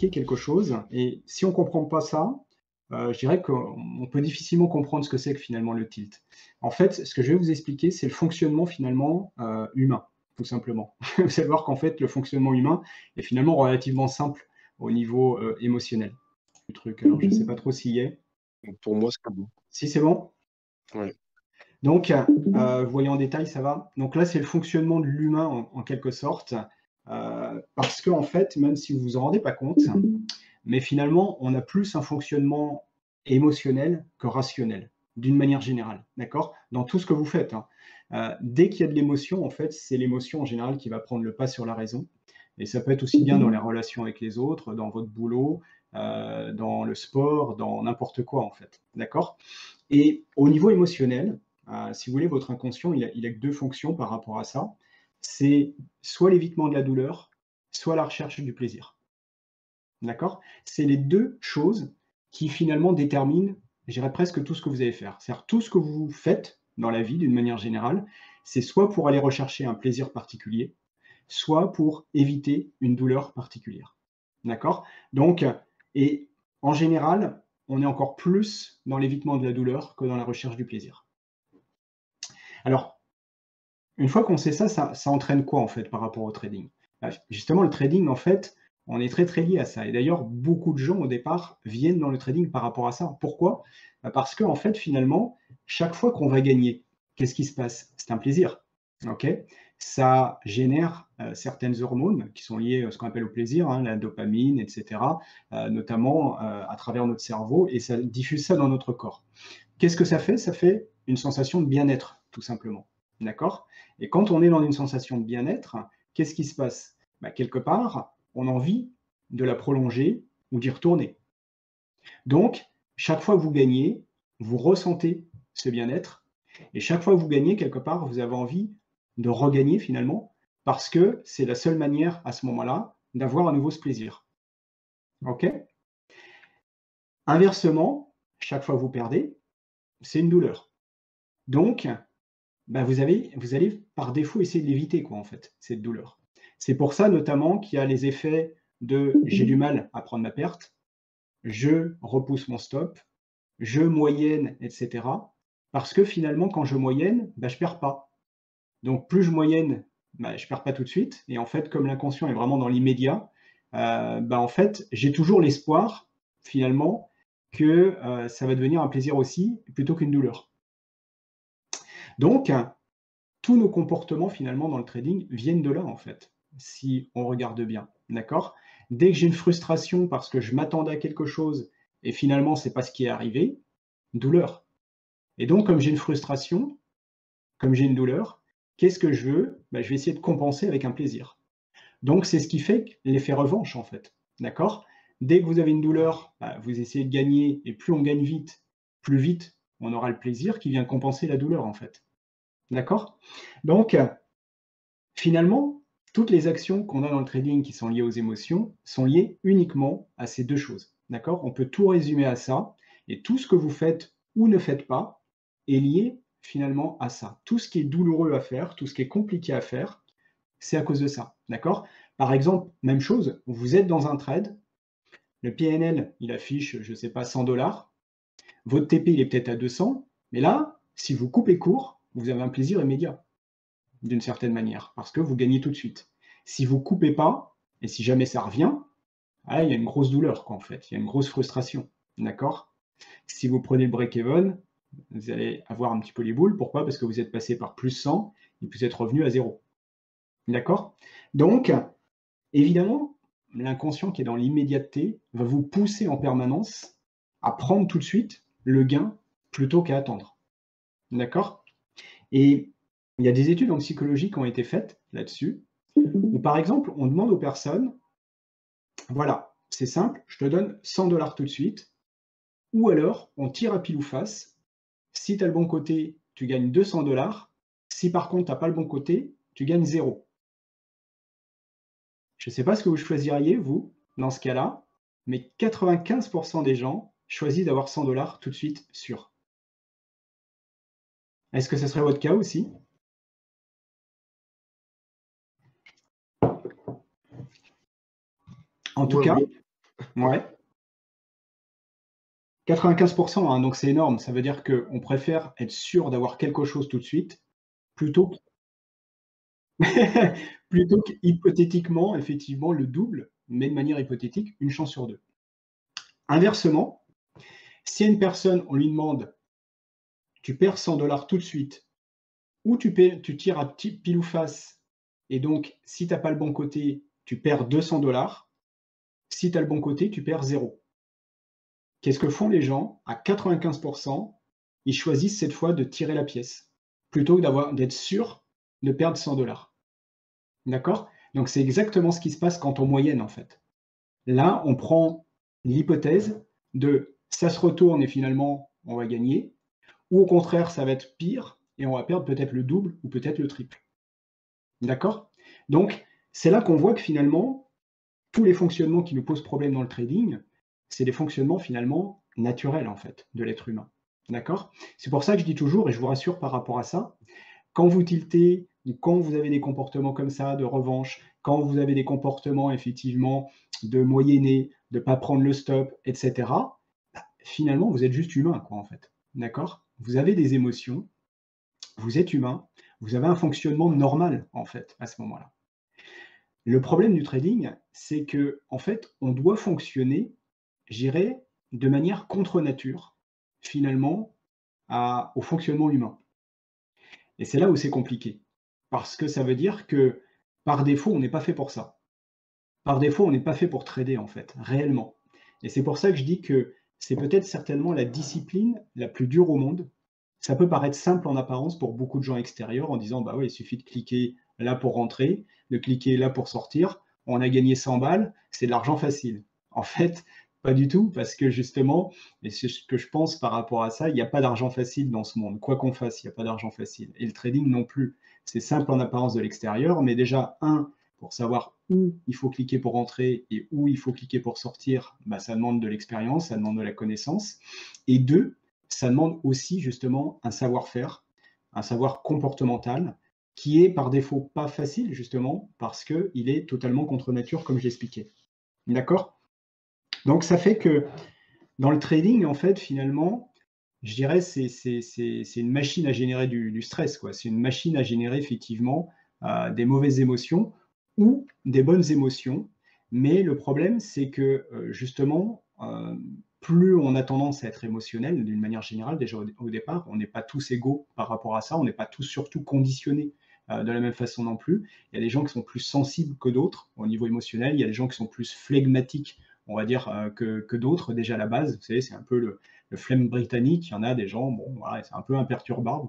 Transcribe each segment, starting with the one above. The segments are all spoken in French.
expliquer quelque chose et si on ne comprend pas ça, je dirais qu'on peut difficilement comprendre ce que c'est que finalement le tilt. En fait, ce que je vais vous expliquer, c'est le fonctionnement finalement, humain, tout simplement. Vous allez voir qu'en fait, le fonctionnement humain est finalement relativement simple au niveau, émotionnel du truc. Alors je ne sais pas trop s'il y est. Donc, pour moi, c'est bon. Si, c'est bon? Ouais. Donc, vous voyez en détail, ça va? Donc là, c'est le fonctionnement de l'humain en quelque sorte, parce qu'en fait, même si vous vous en rendez pas compte, mais finalement, on a plus un fonctionnement émotionnel que rationnel, d'une manière générale, d'accord? Dans tout ce que vous faites, hein. Dès qu'il y a de l'émotion, en fait, c'est l'émotion en général qui va prendre le pas sur la raison et ça peut être aussi bien dans les relations avec les autres, dans votre boulot, dans le sport, dans n'importe quoi, en fait, d'accord? Et au niveau émotionnel, si vous voulez, votre inconscient, il a que 2 fonctions par rapport à ça. C'est soit l'évitement de la douleur, soit la recherche du plaisir. D'accord? C'est les 2 choses qui finalement déterminent, je dirais presque tout ce que vous allez faire. C'est-à-dire tout ce que vous faites dans la vie d'une manière générale, c'est soit pour aller rechercher un plaisir particulier, soit pour éviter une douleur particulière. D'accord? Donc et en général, on est encore plus dans l'évitement de la douleur que dans la recherche du plaisir. Alors, une fois qu'on sait ça, ça entraîne quoi en fait par rapport au trading? Bah, justement, le trading, en fait, on est très très lié à ça. Et d'ailleurs, beaucoup de gens au départ viennent dans le trading par rapport à ça. Pourquoi? Bah, parce qu'en fait, finalement, chaque fois qu'on va gagner, qu'est-ce qui se passe? C'est un plaisir. Ok? Ça génère certaines hormones qui sont liées à ce qu'on appelle au plaisir, hein, la dopamine, etc., notamment à travers notre cerveau, et ça diffuse ça dans notre corps. Qu'est-ce que ça fait? Ça fait une sensation de bien-être, tout simplement. D'accord? Et quand on est dans une sensation de bien-être, qu'est-ce qui se passe? Bah, quelque part, on a envie de la prolonger ou d'y retourner. Donc, chaque fois que vous gagnez, vous ressentez ce bien-être. Et chaque fois que vous gagnez, quelque part, vous avez envie de regagner finalement, parce que c'est la seule manière à ce moment-là d'avoir à nouveau ce plaisir. OK? Inversement, chaque fois que vous perdez, c'est une douleur. Donc, bah, vous allez par défaut essayer de l'éviter quoi, en fait, cette douleur. C'est pour ça notamment qu'il y a les effets de j'ai du mal à prendre ma perte, je repousse mon stop, je moyenne, et cetera. Parce que finalement, quand je moyenne, bah, je perds pas. Donc plus je moyenne, bah, je perds pas tout de suite. Et en fait, comme l'inconscient est vraiment dans l'immédiat, bah, en fait, j'ai toujours l'espoir finalement que ça va devenir un plaisir aussi, plutôt qu'une douleur. Donc, tous nos comportements finalement dans le trading viennent de là en fait, si on regarde bien, d'accord? Dès que j'ai une frustration parce que je m'attendais à quelque chose et finalement c'est pas ce qui est arrivé, douleur. Et donc comme j'ai une frustration, comme j'ai une douleur, qu'est-ce que je veux? Bah, je vais essayer de compenser avec un plaisir. Donc c'est ce qui fait l'effet revanche en fait, d'accord? Dès que vous avez une douleur, bah, vous essayez de gagner et plus on gagne vite, plus vite on aura le plaisir qui vient compenser la douleur en fait. D'accord? Donc, finalement, toutes les actions qu'on a dans le trading qui sont liées aux émotions sont liées uniquement à ces 2 choses. D'accord? On peut tout résumer à ça et tout ce que vous faites ou ne faites pas est lié finalement à ça. Tout ce qui est douloureux à faire, tout ce qui est compliqué à faire, c'est à cause de ça. D'accord? Par exemple, même chose, vous êtes dans un trade, le PNL, il affiche, je ne sais pas, 100 $, votre TP, il est peut-être à 200, mais là, si vous coupez court, vous avez un plaisir immédiat d'une certaine manière, parce que vous gagnez tout de suite. Si vous coupez pas, et si jamais ça revient, ah, il y a une grosse douleur, quoi, en fait. Il y a une grosse frustration. D'accord? Si vous prenez le break-even, vous allez avoir un petit peu les boules. Pourquoi? Parce que vous êtes passé par plus 100 et vous êtes revenu à zéro. D'accord? Donc, évidemment, l'inconscient qui est dans l'immédiateté va vous pousser en permanence à prendre tout de suite le gain plutôt qu'à attendre. D'accord? Et il y a des études en psychologie qui ont été faites là-dessus, où par exemple, on demande aux personnes, voilà, c'est simple, je te donne 100 $ tout de suite, ou alors on tire à pile ou face, si tu as le bon côté, tu gagnes 200 $, si par contre tu n'as pas le bon côté, tu gagnes zéro. Je ne sais pas ce que vous choisiriez, vous, dans ce cas-là, mais 95% des gens choisissent d'avoir 100 $ tout de suite sûr. Est-ce que ce serait votre cas aussi? En tout Ouais, cas, oui. Ouais. 95%, hein, donc c'est énorme. Ça veut dire qu'on préfère être sûr d'avoir quelque chose tout de suite, plutôt que plutôt qu'hypothétiquement, effectivement, le double, mais de manière hypothétique, une chance sur 2. Inversement, si à une personne, on lui demande: «Tu perds 100 $ tout de suite ou tu tires à pile ou face et donc si tu as pas le bon côté, tu perds 200 $. Si tu as le bon côté, tu perds 0». Qu'est-ce que font les gens? À 95%, ils choisissent cette fois de tirer la pièce, plutôt que d'être sûr de perdre 100 $. D'accord? Donc c'est exactement ce qui se passe quand on moyenne, en fait. Là, on prend l'hypothèse de ça se retourne et finalement on va gagner, ou au contraire, ça va être pire et on va perdre peut-être le double ou peut-être le triple. D'accord? Donc, c'est là qu'on voit que finalement, tous les fonctionnements qui nous posent problème dans le trading, c'est des fonctionnements finalement naturels en fait de l'être humain. D'accord? C'est pour ça que je dis toujours, et je vous rassure par rapport à ça, quand vous tiltez, ou quand vous avez des comportements comme ça de revanche, quand vous avez des comportements effectivement de moyenner, de ne pas prendre le stop, etc., bah, finalement, vous êtes juste humain, quoi, en fait. D'accord? Vous avez des émotions, vous êtes humain, vous avez un fonctionnement normal, en fait, à ce moment-là. Le problème du trading, c'est que, en fait, on doit fonctionner, j'irais, de manière contre nature, finalement, au fonctionnement humain. Et c'est là où c'est compliqué. Parce que ça veut dire que, par défaut, on n'est pas fait pour ça. Par défaut, on n'est pas fait pour trader, en fait, réellement. Et c'est pour ça que je dis que c'est peut-être certainement la discipline la plus dure au monde. Ça peut paraître simple en apparence pour beaucoup de gens extérieurs en disant, bah oui, il suffit de cliquer là pour rentrer, de cliquer là pour sortir. On a gagné 100 balles, c'est de l'argent facile. En fait, pas du tout, parce que justement, et c'est ce que je pense par rapport à ça, il n'y a pas d'argent facile dans ce monde. Quoi qu'on fasse, il n'y a pas d'argent facile. Et le trading non plus. C'est simple en apparence de l'extérieur, mais déjà, pour savoir où il faut cliquer pour entrer et où il faut cliquer pour sortir, bah, ça demande de l'expérience, ça demande de la connaissance. Et deux, ça demande aussi justement un savoir-faire, un savoir comportemental, qui est par défaut pas facile justement parce qu'il est totalement contre nature, comme j'expliquais. D'accord? Donc ça fait que dans le trading, en fait, finalement, je dirais c'est une machine à générer du stress, quoi. C'est une machine à générer effectivement des mauvaises émotions ou des bonnes émotions. Mais le problème, c'est que justement, plus on a tendance à être émotionnel d'une manière générale, déjà au départ, on n'est pas tous égaux par rapport à ça, on n'est pas tous surtout conditionnés de la même façon non plus. Il y a des gens qui sont plus sensibles que d'autres au niveau émotionnel, il y a des gens qui sont plus flegmatiques, on va dire, que d'autres déjà à la base. Vous savez, c'est un peu le flemme britannique. Il y en a des gens, bon, voilà, c'est un peu imperturbable,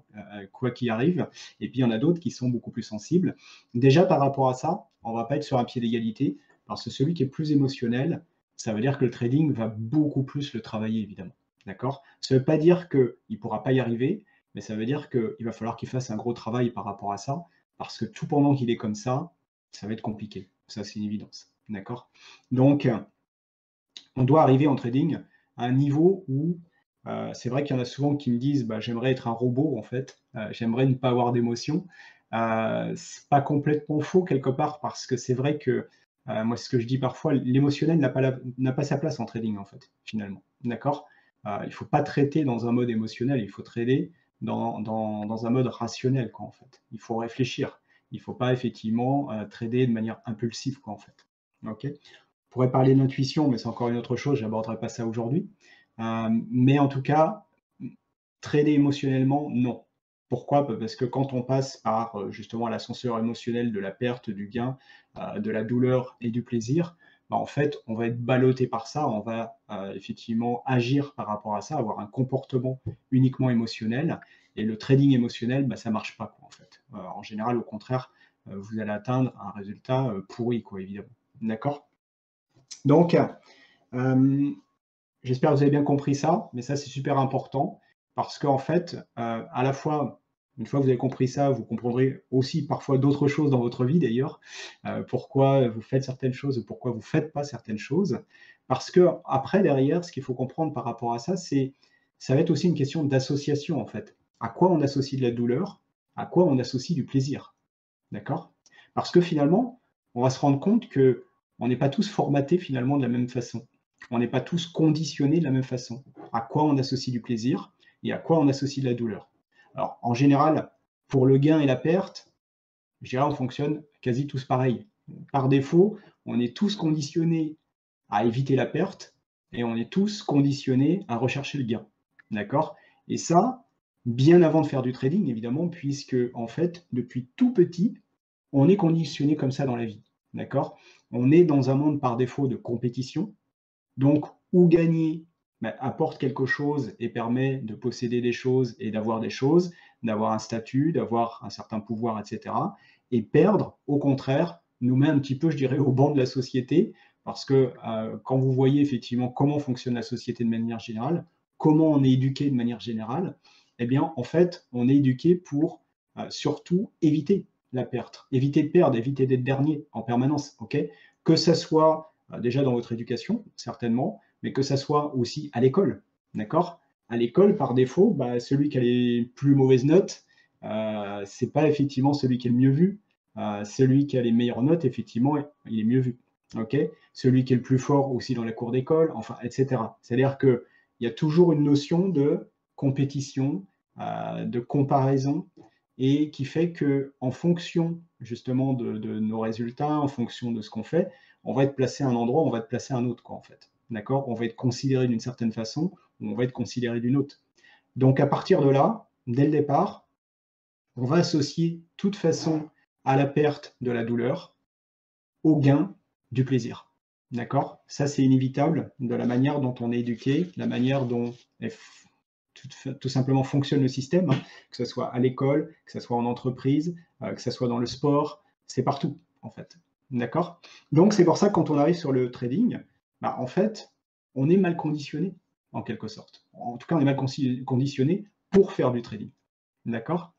quoi qu'il arrive. Et puis il y en a d'autres qui sont beaucoup plus sensibles. Déjà par rapport à ça, on ne va pas être sur un pied d'égalité, parce que celui qui est plus émotionnel, ça veut dire que le trading va beaucoup plus le travailler, évidemment. D'accord? Ça ne veut pas dire qu'il ne pourra pas y arriver, mais ça veut dire qu'il va falloir qu'il fasse un gros travail par rapport à ça, parce que tout pendant qu'il est comme ça va être compliqué. Ça, c'est une évidence. D'accord? Donc, on doit arriver en trading à un niveau où c'est vrai qu'il y en a souvent qui me disent bah, j'aimerais être un robot en fait, j'aimerais ne pas avoir d'émotion. C'est pas complètement faux quelque part parce que c'est vrai que moi ce que je dis parfois, l'émotionnel n'a pas sa place en trading en fait, finalement. D'accord? Il ne faut pas traiter dans un mode émotionnel, il faut trader dans un mode rationnel quoi en fait. Il faut réfléchir. Il ne faut pas effectivement trader de manière impulsive quoi en fait. Ok? On pourrait parler d'intuition, mais c'est encore une autre chose, j'aborderai pas ça aujourd'hui. Mais en tout cas, trader émotionnellement, non. Pourquoi? Parce que quand on passe par justement l'ascenseur émotionnel de la perte, du gain, de la douleur et du plaisir, bah, en fait, on va être ballotté par ça, on va effectivement agir par rapport à ça, avoir un comportement uniquement émotionnel. Et le trading émotionnel, bah, ça marche pas, quoi, en fait. En général, au contraire, vous allez atteindre un résultat pourri, quoi, évidemment. D'accord? Donc, j'espère que vous avez bien compris ça, mais ça, c'est super important parce qu'en fait, à la fois, une fois que vous avez compris ça, vous comprendrez aussi parfois d'autres choses dans votre vie d'ailleurs, pourquoi vous faites certaines choses ou pourquoi vous ne faites pas certaines choses. Parce que après, derrière, ce qu'il faut comprendre par rapport à ça, ça va être aussi une question d'association en fait. À quoi on associe de la douleur? À quoi on associe du plaisir? D'accord? Parce que finalement, on va se rendre compte que on n'est pas tous formatés finalement de la même façon. On n'est pas tous conditionnés de la même façon. À quoi on associe du plaisir et à quoi on associe de la douleur. Alors, en général, pour le gain et la perte, je dirais on fonctionne quasi tous pareil. Par défaut, on est tous conditionnés à éviter la perte et on est tous conditionnés à rechercher le gain. D'accord? Et ça, bien avant de faire du trading, évidemment, puisque, en fait, depuis tout petit, on est conditionné comme ça dans la vie. D'accord? On est dans un monde par défaut de compétition. Donc, où gagner apporte quelque chose et permet de posséder des choses et d'avoir des choses, d'avoir un statut, d'avoir un certain pouvoir, etc. Et perdre, au contraire, nous met un petit peu, je dirais, au banc de la société, parce que quand vous voyez effectivement comment fonctionne la société de manière générale, comment on est éduqué de manière générale, eh bien, en fait, on est éduqué pour surtout éviter la perte, éviter de perdre, éviter d'être dernier en permanence, ok? Que ça soit déjà dans votre éducation, certainement, mais que ça soit aussi à l'école, d'accord? À l'école, par défaut, celui qui a les plus mauvaises notes, c'est pas effectivement celui qui est le mieux vu. Celui qui a les meilleures notes, effectivement, il est mieux vu. Ok? Celui qui est le plus fort aussi dans la cour d'école, enfin, etc. C'est-à-dire qu'il y a toujours une notion de compétition, de comparaison, et qui fait que, en fonction justement de nos résultats, en fonction de ce qu'on fait, on va être placé à un endroit, on va être placé à un autre, quoi, en fait. D'accord? On va être considéré d'une certaine façon, ou on va être considéré d'une autre. Donc, à partir de là, dès le départ, on va associer toute façon à la perte de la douleur au gain du plaisir. D'accord? Ça, c'est inévitable de la manière dont on est éduqué, la manière dont tout simplement fonctionne le système, hein, que ce soit à l'école, que ce soit en entreprise, que ce soit dans le sport, c'est partout, en fait. D'accord? Donc, c'est pour ça que quand on arrive sur le trading, en fait, on est mal conditionné, en quelque sorte. En tout cas, on est mal conditionné pour faire du trading. D'accord?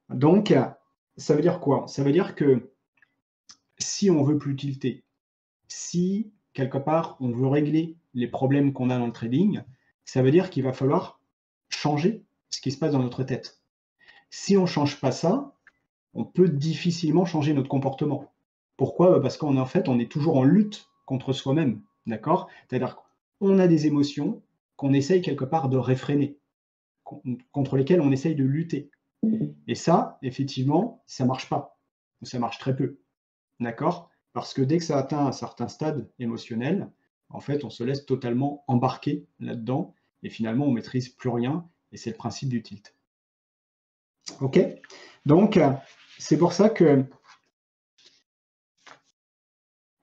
Donc, ça veut dire quoi? Ça veut dire que si on veut plus tilter, si quelque part on veut régler les problèmes qu'on a dans le trading, ça veut dire qu'il va falloir changer ce qui se passe dans notre tête. Si on ne change pas ça, on peut difficilement changer notre comportement. Pourquoi? Parce qu'en fait, on est toujours en lutte contre soi-même. D'accord? C'est-à-dire qu'on a des émotions qu'on essaye quelque part de réfréner, contre lesquelles on essaye de lutter. Et ça, effectivement, ça ne marche pas. Ou ça marche très peu. D'accord? Parce que dès que ça atteint un certain stade émotionnel, en fait, on se laisse totalement embarquer là-dedans et finalement, on ne maîtrise plus rien et c'est le principe du tilt. OK? Donc, c'est pour ça que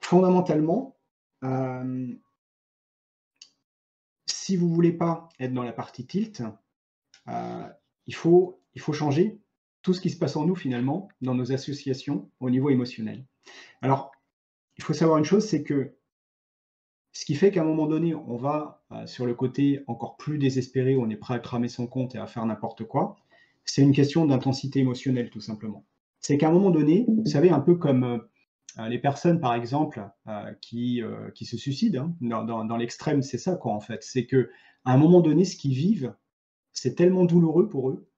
fondamentalement, si vous ne voulez pas être dans la partie tilt, il faut changer tout ce qui se passe en nous finalement, dans nos associations au niveau émotionnel. Alors, il faut savoir une chose, c'est que ce qui fait qu'à un moment donné, on va sur le côté encore plus désespéré, où on est prêt à cramer son compte et à faire n'importe quoi, c'est une question d'intensité émotionnelle, tout simplement. C'est qu'à un moment donné, vous savez, un peu comme les personnes, par exemple, qui se suicident, hein, dans l'extrême, c'est ça, quoi, en fait. C'est qu'à un moment donné, ce qu'ils vivent, c'est tellement douloureux pour eux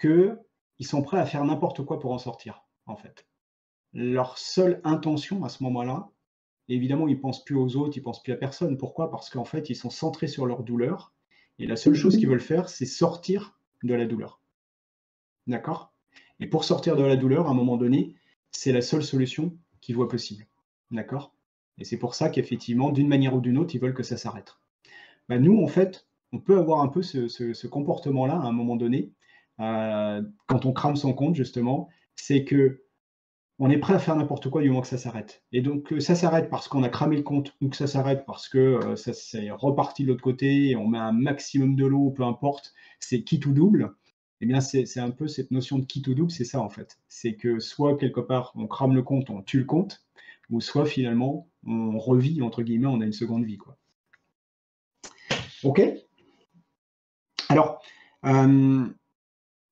qu'ils sont prêts à faire n'importe quoi pour en sortir, en fait. Leur seule intention à ce moment-là, évidemment, ils ne pensent plus aux autres, ils ne pensent plus à personne. Pourquoi? Parce qu'en fait, ils sont centrés sur leur douleur et la seule chose qu'ils veulent faire, c'est sortir de la douleur. D'accord? Et pour sortir de la douleur, à un moment donné, c'est la seule solution qu'ils voient possible. D'accord? Et c'est pour ça qu'effectivement, d'une manière ou d'une autre, ils veulent que ça s'arrête. Nous, en fait, on peut avoir un peu ce comportement-là à un moment donné, quand on crame son compte, justement, c'est que on est prêt à faire n'importe quoi du moment que ça s'arrête. Et donc, que ça s'arrête parce qu'on a cramé le compte ou que ça s'arrête parce que ça s'est reparti de l'autre côté et on met un maximum de lot, peu importe, c'est quitte ou double. Eh bien, c'est un peu cette notion de quitte ou double, c'est ça en fait. C'est que soit quelque part on crame le compte, on tue le compte, ou soit finalement on revit, entre guillemets, on a une seconde vie, quoi. Ok? Alors,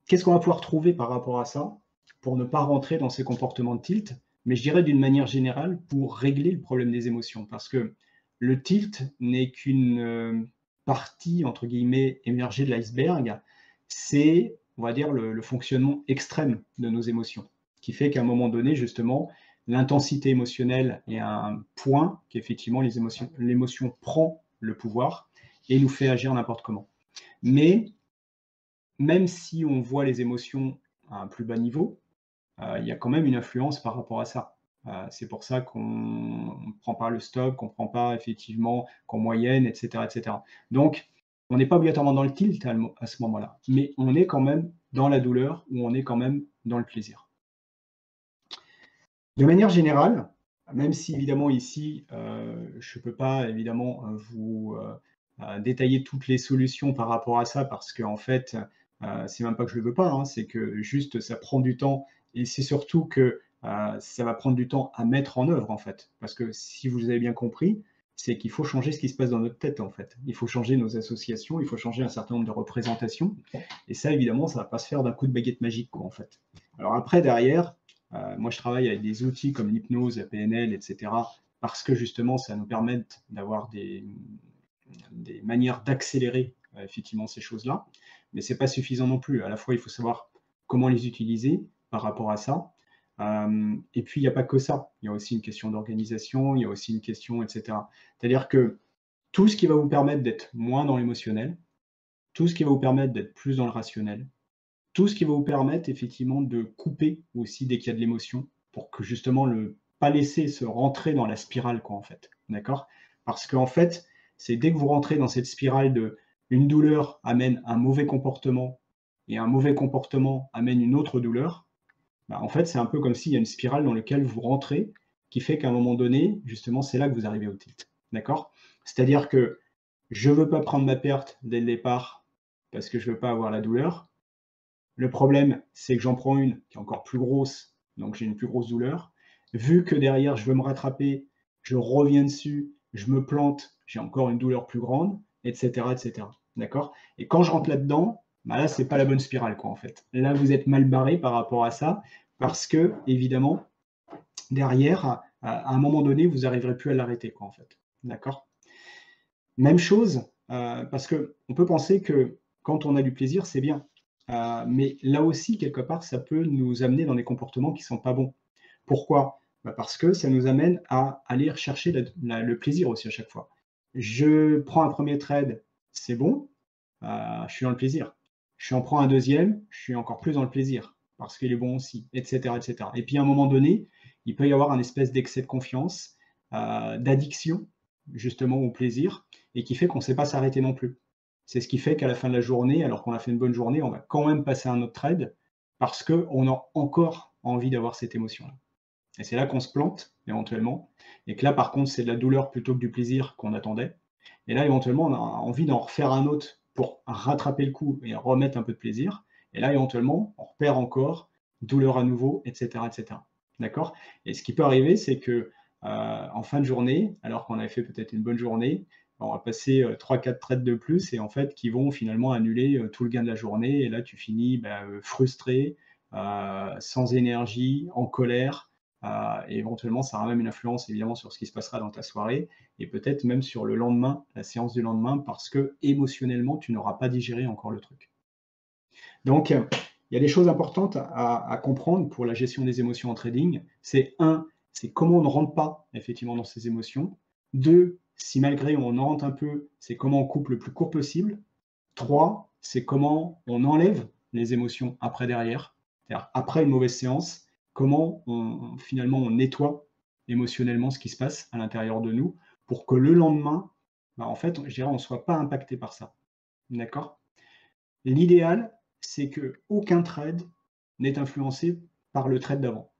qu'est-ce qu'on va pouvoir trouver par rapport à ça pour ne pas rentrer dans ces comportements de tilt, mais je dirais d'une manière générale pour régler le problème des émotions? Parce que le tilt n'est qu'une partie, entre guillemets, émergée de l'iceberg. C'est, on va dire, le fonctionnement extrême de nos émotions, qui fait qu'à un moment donné, justement, l'intensité émotionnelle est un point qu'effectivement l'émotion prend le pouvoir et nous fait agir n'importe comment. Mais même si on voit les émotions à un plus bas niveau, il y a quand même une influence par rapport à ça. C'est pour ça qu'on ne prend pas le stop, qu'on ne prend pas effectivement qu'en moyenne, etc., etc. Donc, on n'est pas obligatoirement dans le tilt à ce moment-là, mais on est quand même dans la douleur ou on est quand même dans le plaisir. De manière générale, même si évidemment ici, je ne peux pas évidemment vous détailler toutes les solutions par rapport à ça, parce qu'en fait, c'est même pas que je le veux pas, hein, c'est que juste ça prend du temps et c'est surtout que ça va prendre du temps à mettre en œuvre en fait. Parce que si vous avez bien compris, c'est qu'il faut changer ce qui se passe dans notre tête en fait. Il faut changer nos associations, il faut changer un certain nombre de représentations. Et ça, évidemment, ça va pas se faire d'un coup de baguette magique, quoi, en fait. Alors après, derrière, moi, je travaille avec des outils comme l'hypnose, la PNL, etc., parce que justement, ça nous permet d'avoir des manières d'accélérer effectivement ces choses-là. Mais ce n'est pas suffisant non plus. À la fois, il faut savoir comment les utiliser par rapport à ça. Et puis, il n'y a pas que ça. Il y a aussi une question d'organisation, il y a aussi une question, etc. C'est-à-dire que tout ce qui va vous permettre d'être moins dans l'émotionnel, tout ce qui va vous permettre d'être plus dans le rationnel, tout ce qui va vous permettre effectivement de couper aussi dès qu'il y a de l'émotion, pour que justement pas laisser se rentrer dans la spirale, quoi, en fait. D'accord? Parce qu'en fait, c'est dès que vous rentrez dans cette spirale de une douleur amène un mauvais comportement et un mauvais comportement amène une autre douleur, bah, en fait, c'est un peu comme s'il y a une spirale dans laquelle vous rentrez qui fait qu'à un moment donné, justement, c'est là que vous arrivez au tilt. D'accord? C'est-à-dire que je ne veux pas prendre ma perte dès le départ parce que je ne veux pas avoir la douleur. Le problème, c'est que j'en prends une qui est encore plus grosse, donc j'ai une plus grosse douleur. Vu que derrière, je veux me rattraper, je reviens dessus, je me plante, j'ai encore une douleur plus grande, etc., etc. D'accord? Et quand je rentre là-dedans, bah là, c'est pas la bonne spirale, quoi, en fait. Là, vous êtes mal barré par rapport à ça, parce que, évidemment, derrière, à un moment donné, vous n'arriverez plus à l'arrêter, quoi, en fait. D'accord? Même chose, parce qu'on peut penser que quand on a du plaisir, c'est bien. Mais là aussi, quelque part, ça peut nous amener dans des comportements qui ne sont pas bons. Pourquoi? Bah parce que ça nous amène à aller rechercher le plaisir aussi à chaque fois. Je prends un premier trade, c'est bon, je suis dans le plaisir. Je en prends un deuxième, je suis encore plus dans le plaisir, parce qu'il est bon aussi, etc., etc. Et puis à un moment donné, il peut y avoir un espèce d'excès de confiance, d'addiction, justement, au plaisir, et qui fait qu'on ne sait pas s'arrêter non plus. C'est ce qui fait qu'à la fin de la journée, alors qu'on a fait une bonne journée, on va quand même passer un autre trade, parce qu'on a encore envie d'avoir cette émotion-là. Et c'est là qu'on se plante, éventuellement, et que là, par contre, c'est de la douleur plutôt que du plaisir qu'on attendait. Et là, éventuellement, on a envie d'en refaire un autre pour rattraper le coup et remettre un peu de plaisir. Et là, éventuellement, on repère encore, douleur à nouveau, etc., etc. D'accord? Et ce qui peut arriver, c'est que en fin de journée, alors qu'on avait fait peut-être une bonne journée, on va passer 3-4 trades de plus et en fait, qui vont finalement annuler tout le gain de la journée. Et là, tu finis frustré, sans énergie, en colère. Et éventuellement, ça aura même une influence évidemment sur ce qui se passera dans ta soirée et peut-être même sur le lendemain, la séance du lendemain, parce que émotionnellement, tu n'auras pas digéré encore le truc. Donc, il y a des choses importantes à comprendre pour la gestion des émotions en trading. C'est un, c'est comment on ne rentre pas effectivement dans ces émotions. Deux, si malgré on en rentre un peu, c'est comment on coupe le plus court possible. Trois, c'est comment on enlève les émotions après derrière. C'est-à-dire après une mauvaise séance, comment finalement on nettoie émotionnellement ce qui se passe à l'intérieur de nous pour que le lendemain, bah, en fait, je dirais, on ne soit pas impacté par ça. D'accord? L'idéal, c'est que aucun trade n'est influencé par le trade d'avant.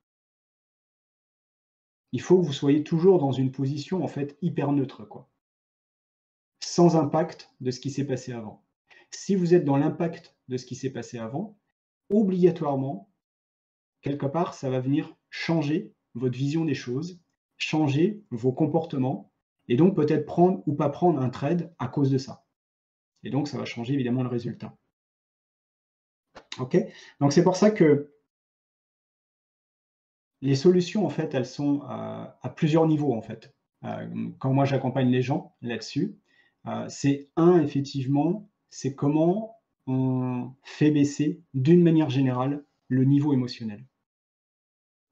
Il faut que vous soyez toujours dans une position en fait hyper neutre, quoi, sans impact de ce qui s'est passé avant. Si vous êtes dans l'impact de ce qui s'est passé avant, obligatoirement, quelque part, ça va venir changer votre vision des choses, changer vos comportements, et donc peut-être prendre ou pas prendre un trade à cause de ça. Et donc, ça va changer évidemment le résultat. OK? Donc, c'est pour ça que les solutions, en fait, elles sont à plusieurs niveaux, en fait. Quand moi, j'accompagne les gens là-dessus, c'est effectivement, c'est comment on fait baisser, d'une manière générale, le niveau émotionnel.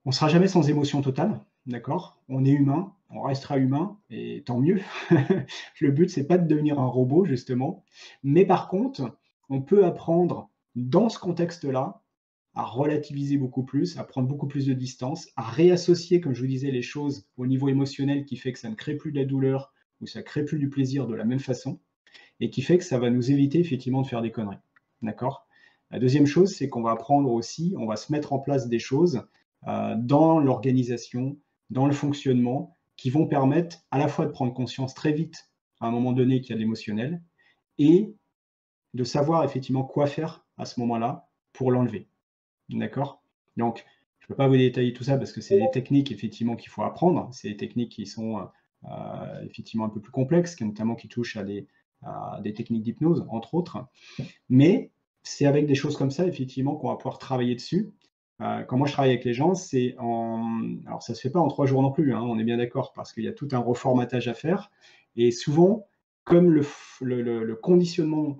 On ne sera jamais sans émotion totale, d'accord? On est humain, on restera humain et tant mieux. Le but, c'est pas de devenir un robot justement, mais par contre, on peut apprendre dans ce contexte-là à relativiser beaucoup plus, à prendre beaucoup plus de distance, à réassocier, comme je vous disais, les choses au niveau émotionnel qui fait que ça ne crée plus de la douleur ou ça crée plus du plaisir de la même façon et qui fait que ça va nous éviter effectivement de faire des conneries. D'accord? La deuxième chose, c'est qu'on va apprendre aussi, on va se mettre en place des choses dans l'organisation, dans le fonctionnement, qui vont permettre à la fois de prendre conscience très vite, à un moment donné, qu'il y a de l'émotionnel, et de savoir effectivement quoi faire à ce moment-là pour l'enlever. D'accord? Donc, je ne peux pas vous détailler tout ça parce que c'est des techniques effectivement qu'il faut apprendre. C'est des techniques qui sont effectivement un peu plus complexes, notamment qui touchent à des techniques d'hypnose, entre autres. Mais c'est avec des choses comme ça, effectivement, qu'on va pouvoir travailler dessus. Quand moi je travaille avec les gens, c'est en... Alors ça ne se fait pas en 3 jours non plus, hein, on est bien d'accord, parce qu'il y a tout un reformatage à faire. Et souvent, comme le conditionnement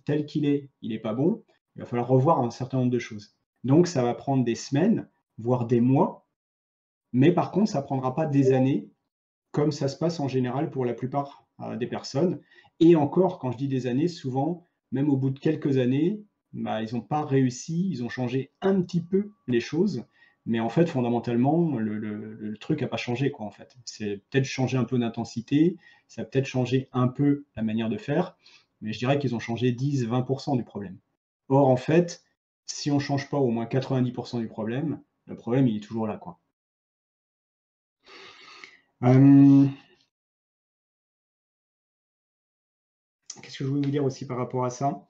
tel qu'il est, il n'est pas bon, il va falloir revoir un certain nombre de choses. Donc ça va prendre des semaines, voire des mois, mais par contre, ça ne prendra pas des années, comme ça se passe en général pour la plupart des personnes. Et encore, quand je dis des années, souvent, même au bout de quelques années, bah, ils n'ont pas réussi, ils ont changé un petit peu les choses, mais en fait, fondamentalement, le truc n'a pas changé, quoi, en fait. C'est peut-être changer un peu d'intensité, ça a peut-être changé un peu la manière de faire, mais je dirais qu'ils ont changé 10-20% du problème. Or, en fait, si on ne change pas au moins 90% du problème, le problème, il est toujours là, quoi. Euh, Qu'est-ce que je voulais vous dire aussi par rapport à ça?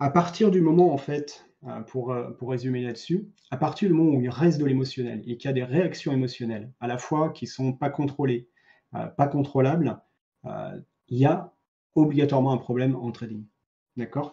À partir du moment, en fait, pour résumer là-dessus, à partir du moment où il reste de l'émotionnel et qu'il y a des réactions émotionnelles, à la fois qui sont pas contrôlées, pas contrôlables, il y a obligatoirement un problème en trading. D'accord?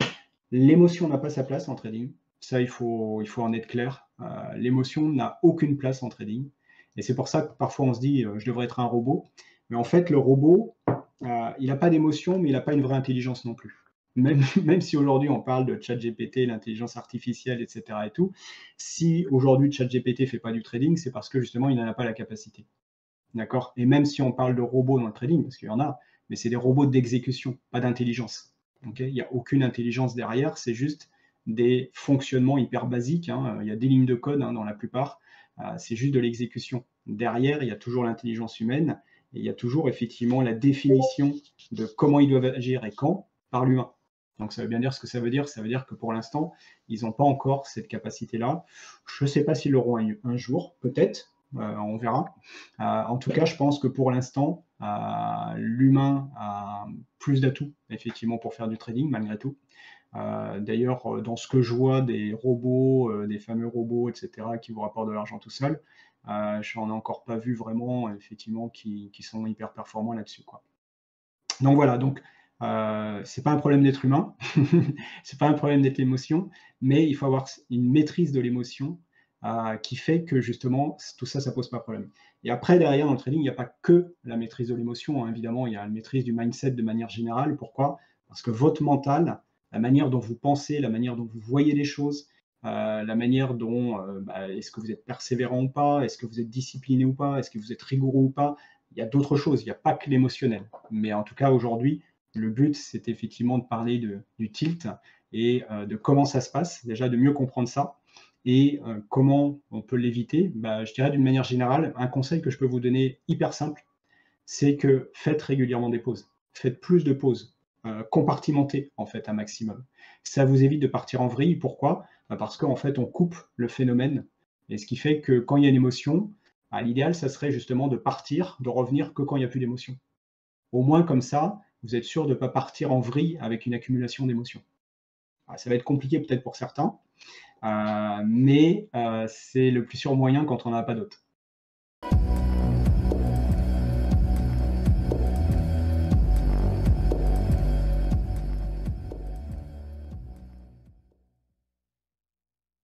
L'émotion n'a pas sa place en trading. Ça, il faut en être clair. L'émotion n'a aucune place en trading. Et c'est pour ça que parfois on se dit, je devrais être un robot. Mais en fait, le robot, il n'a pas d'émotion, mais il n'a pas une vraie intelligence non plus. Même si aujourd'hui on parle de ChatGPT, l'intelligence artificielle, etc. et tout, si aujourd'hui ChatGPT ne fait pas du trading, c'est parce que justement il n'en a pas la capacité. D'accord? Et même si on parle de robots dans le trading, parce qu'il y en a, mais c'est des robots d'exécution, pas d'intelligence. Okay? Il n'y a aucune intelligence derrière, c'est juste des fonctionnements hyper basiques. Hein. Il y a des lignes de code dans la plupart, c'est juste de l'exécution. Derrière, il y a toujours l'intelligence humaine et il y a toujours effectivement la définition de comment ils doivent agir et quand par l'humain. Donc ça veut bien dire ce que ça veut dire. Ça veut dire que pour l'instant, ils n'ont pas encore cette capacité-là. Je ne sais pas s'ils l'auront un jour, peut-être, on verra. En tout cas, je pense que pour l'instant, l'humain a plus d'atouts, effectivement, pour faire du trading, malgré tout. D'ailleurs, dans ce que je vois des robots, des fameux robots, etc., qui vous rapportent de l'argent tout seul, je n'en ai encore pas vu vraiment, effectivement, qui sont hyper performants là-dessus, quoi. Donc voilà, donc c'est pas un problème d'être humain, c'est pas un problème d'être l'émotion, mais il faut avoir une maîtrise de l'émotion qui fait que justement tout ça, ça pose pas de problème. Et après, derrière, dans le trading, il n'y a pas que la maîtrise de l'émotion, hein, évidemment, il y a la maîtrise du mindset de manière générale. Pourquoi? Parce que votre mental, la manière dont vous pensez, la manière dont vous voyez les choses, la manière dont est-ce que vous êtes persévérant ou pas, est-ce que vous êtes discipliné ou pas, est-ce que vous êtes rigoureux ou pas, il y a d'autres choses, il n'y a pas que l'émotionnel. Mais en tout cas, aujourd'hui, le but, c'est effectivement de parler du tilt et de comment ça se passe, déjà de mieux comprendre ça et comment on peut l'éviter. Je dirais d'une manière générale, un conseil que je peux vous donner hyper simple, c'est que faites régulièrement des pauses. Faites plus de pauses. Compartimentez en fait un maximum. Ça vous évite de partir en vrille. Pourquoi? Parce qu'en fait, on coupe le phénomène. Et ce qui fait que quand il y a une émotion, l'idéal, ça serait justement de partir, de revenir que quand il n'y a plus d'émotion. Au moins comme ça, vous êtes sûr de ne pas partir en vrille avec une accumulation d'émotions. Ça va être compliqué peut-être pour certains, mais c'est le plus sûr moyen quand on n'en a pas d'autre.